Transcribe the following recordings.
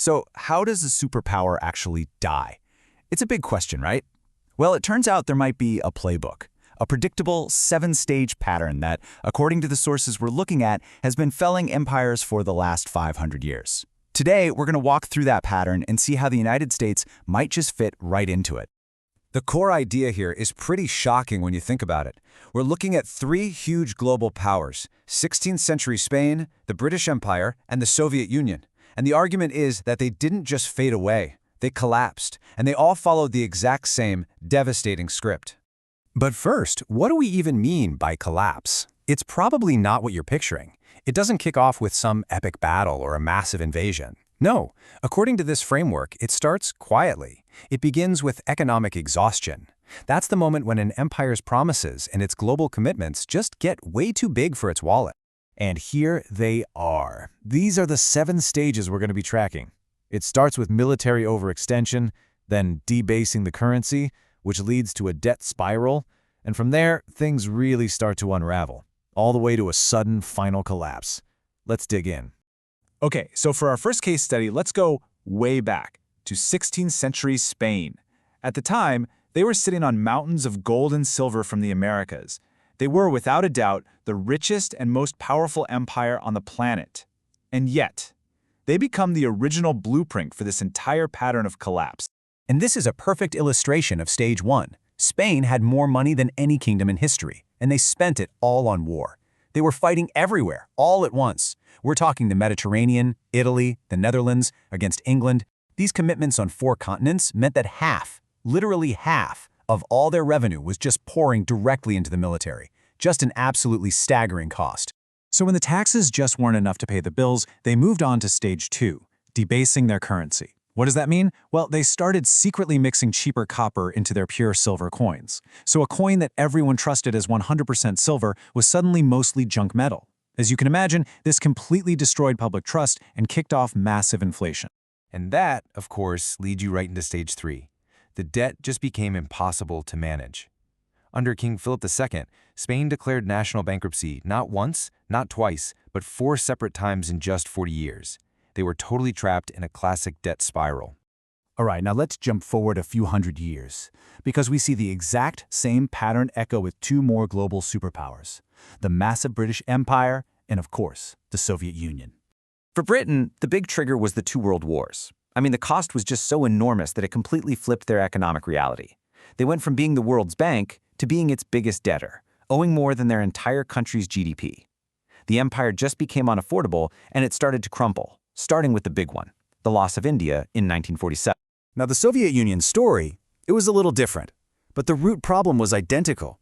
So how does a superpower actually die? It's a big question, right? Well, it turns out there might be a playbook, a predictable seven-stage pattern that, according to the sources we're looking at, has been felling empires for the last 500 years. Today, we're going to walk through that pattern and see how the United States might just fit right into it. The core idea here is pretty shocking when you think about it. We're looking at three huge global powers: 16th century Spain, the British Empire, and the Soviet Union. And the argument is that they didn't just fade away, they collapsed, and they all followed the exact same devastating script. But first, what do we even mean by collapse? It's probably not what you're picturing. It doesn't kick off with some epic battle or a massive invasion. No, according to this framework, it starts quietly. It begins with economic exhaustion. That's the moment when an empire's promises and its global commitments just get way too big for its wallet. And here they are. These are the 7 stages we're going to be tracking. It starts with military overextension, then debasing the currency, which leads to a debt spiral, and from there, things really start to unravel, all the way to a sudden final collapse. Let's dig in. Okay, so for our first case study, let's go way back to 16th century Spain. At the time, they were sitting on mountains of gold and silver from the Americas. They were, without a doubt, the richest and most powerful empire on the planet. And yet, they become the original blueprint for this entire pattern of collapse. And this is a perfect illustration of stage 1. Spain had more money than any kingdom in history, and they spent it all on war. They were fighting everywhere, all at once. We're talking the Mediterranean, Italy, the Netherlands, against England. These commitments on 4 continents meant that half, literally half, of all their revenue was just pouring directly into the military. Just an absolutely staggering cost. So when the taxes just weren't enough to pay the bills, they moved on to stage 2, debasing their currency. What does that mean? Well, they started secretly mixing cheaper copper into their pure silver coins. So a coin that everyone trusted as 100% silver was suddenly mostly junk metal. As you can imagine, this completely destroyed public trust and kicked off massive inflation. And that, of course, leads you right into stage 3. The debt just became impossible to manage. Under King Philip II, Spain declared national bankruptcy not once, not twice, but 4 separate times in just 40 years. They were totally trapped in a classic debt spiral. All right, now let's jump forward a few hundred years, because we see the exact same pattern echo with 2 more global superpowers: the massive British Empire and, of course, the Soviet Union. For Britain, the big trigger was the 2 world wars. I mean, the cost was just so enormous that it completely flipped their economic reality. They went from being the world's bank to being its biggest debtor, owing more than their entire country's GDP. The empire just became unaffordable, and it started to crumble, starting with the big one, the loss of India in 1947. Now, the Soviet Union's story, it was a little different, but the root problem was identical.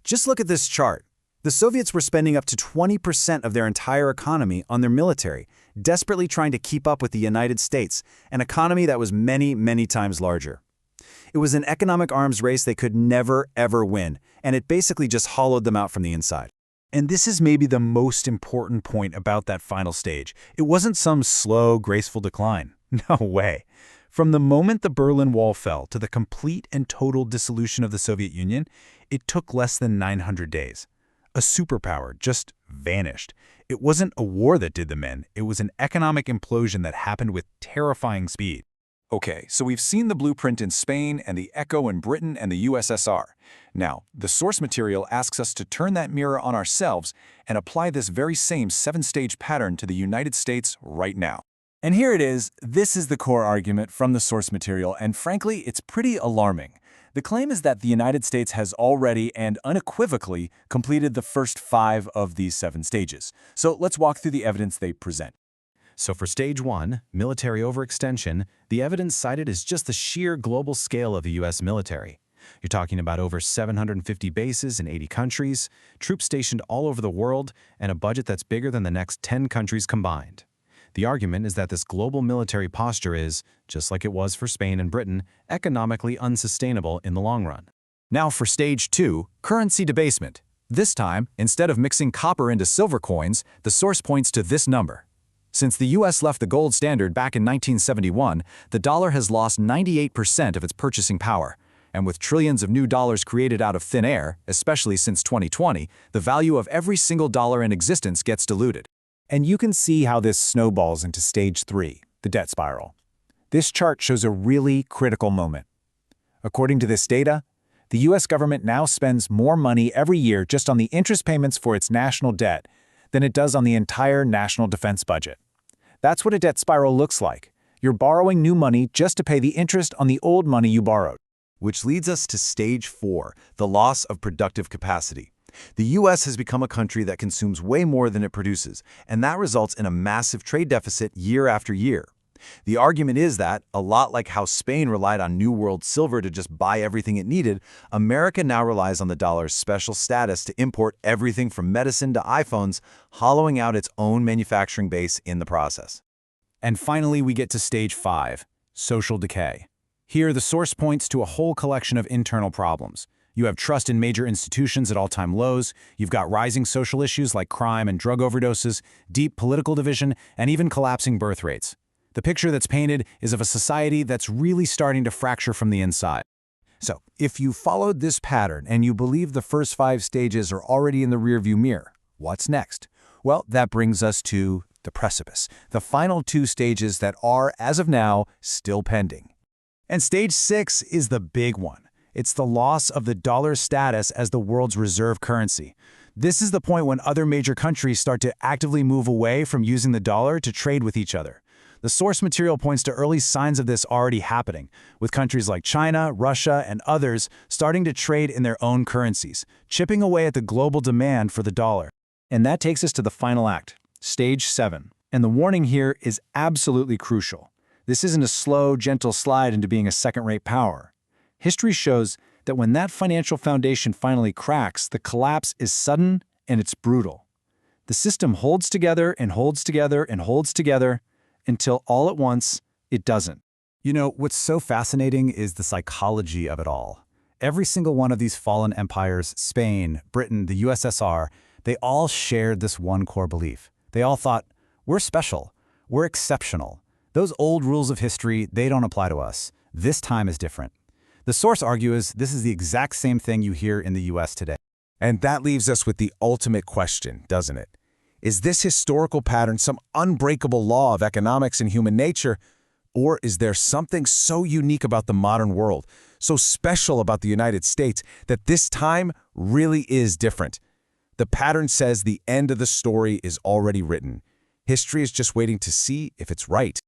Just look at this chart. The Soviets were spending up to 20% of their entire economy on their military, desperately trying to keep up with the United States, an economy that was many, many times larger. It was an economic arms race they could never, ever win, and it basically just hollowed them out from the inside. And this is maybe the most important point about that final stage. It wasn't some slow, graceful decline. No way. From the moment the Berlin Wall fell to the complete and total dissolution of the Soviet Union, it took less than 900 days. A superpower just vanished. It wasn't a war that did them in, it was an economic implosion that happened with terrifying speed. Okay, so we've seen the blueprint in Spain and the echo in Britain and the USSR. Now, the source material asks us to turn that mirror on ourselves and apply this very same 7-stage pattern to the United States right now. And here it is. This is the core argument from the source material, and frankly, it's pretty alarming. The claim is that the United States has already and unequivocally completed the first 5 of these 7 stages. So let's walk through the evidence they present. So for stage 1, military overextension, the evidence cited is just the sheer global scale of the U.S. military. You're talking about over 750 bases in 80 countries, troops stationed all over the world, and a budget that's bigger than the next 10 countries combined. The argument is that this global military posture is, just like it was for Spain and Britain, economically unsustainable in the long run. Now for stage 2, currency debasement. This time, instead of mixing copper into silver coins, the source points to this number. Since the U.S. left the gold standard back in 1971, the dollar has lost 98% of its purchasing power. And with trillions of new dollars created out of thin air, especially since 2020, the value of every single dollar in existence gets diluted. And you can see how this snowballs into stage 3, the debt spiral. This chart shows a really critical moment. According to this data, the U.S. government now spends more money every year just on the interest payments for its national debt than it does on the entire national defense budget. That's what a debt spiral looks like. You're borrowing new money just to pay the interest on the old money you borrowed. Which leads us to stage 4, the loss of productive capacity. The U.S. has become a country that consumes way more than it produces, and that results in a massive trade deficit year after year. The argument is that, a lot like how Spain relied on New World silver to just buy everything it needed, America now relies on the dollar's special status to import everything from medicine to iPhones, hollowing out its own manufacturing base in the process. And finally, we get to stage 5, social decay. Here, the source points to a whole collection of internal problems. You have trust in major institutions at all-time lows, you've got rising social issues like crime and drug overdoses, deep political division, and even collapsing birth rates. The picture that's painted is of a society that's really starting to fracture from the inside. So, if you followed this pattern and you believe the first 5 stages are already in the rearview mirror, what's next? Well, that brings us to the precipice, the final 2 stages that are, as of now, still pending. And stage 6 is the big one. It's the loss of the dollar's status as the world's reserve currency. This is the point when other major countries start to actively move away from using the dollar to trade with each other. The source material points to early signs of this already happening, with countries like China, Russia, and others starting to trade in their own currencies, chipping away at the global demand for the dollar. And that takes us to the final act, stage 7. And the warning here is absolutely crucial. This isn't a slow, gentle slide into being a second-rate power. History shows that when that financial foundation finally cracks, the collapse is sudden and it's brutal. The system holds together and holds together and holds together until all at once, it doesn't. You know, what's so fascinating is the psychology of it all. Every single one of these fallen empires, Spain, Britain, the USSR, they all shared this one core belief. They all thought, we're special, we're exceptional. Those old rules of history, they don't apply to us. This time is different. The source argues this is the exact same thing you hear in the US today. And that leaves us with the ultimate question, doesn't it? Is this historical pattern some unbreakable law of economics and human nature, or is there something so unique about the modern world, so special about the United States, that this time really is different? The pattern says the end of the story is already written. History is just waiting to see if it's right.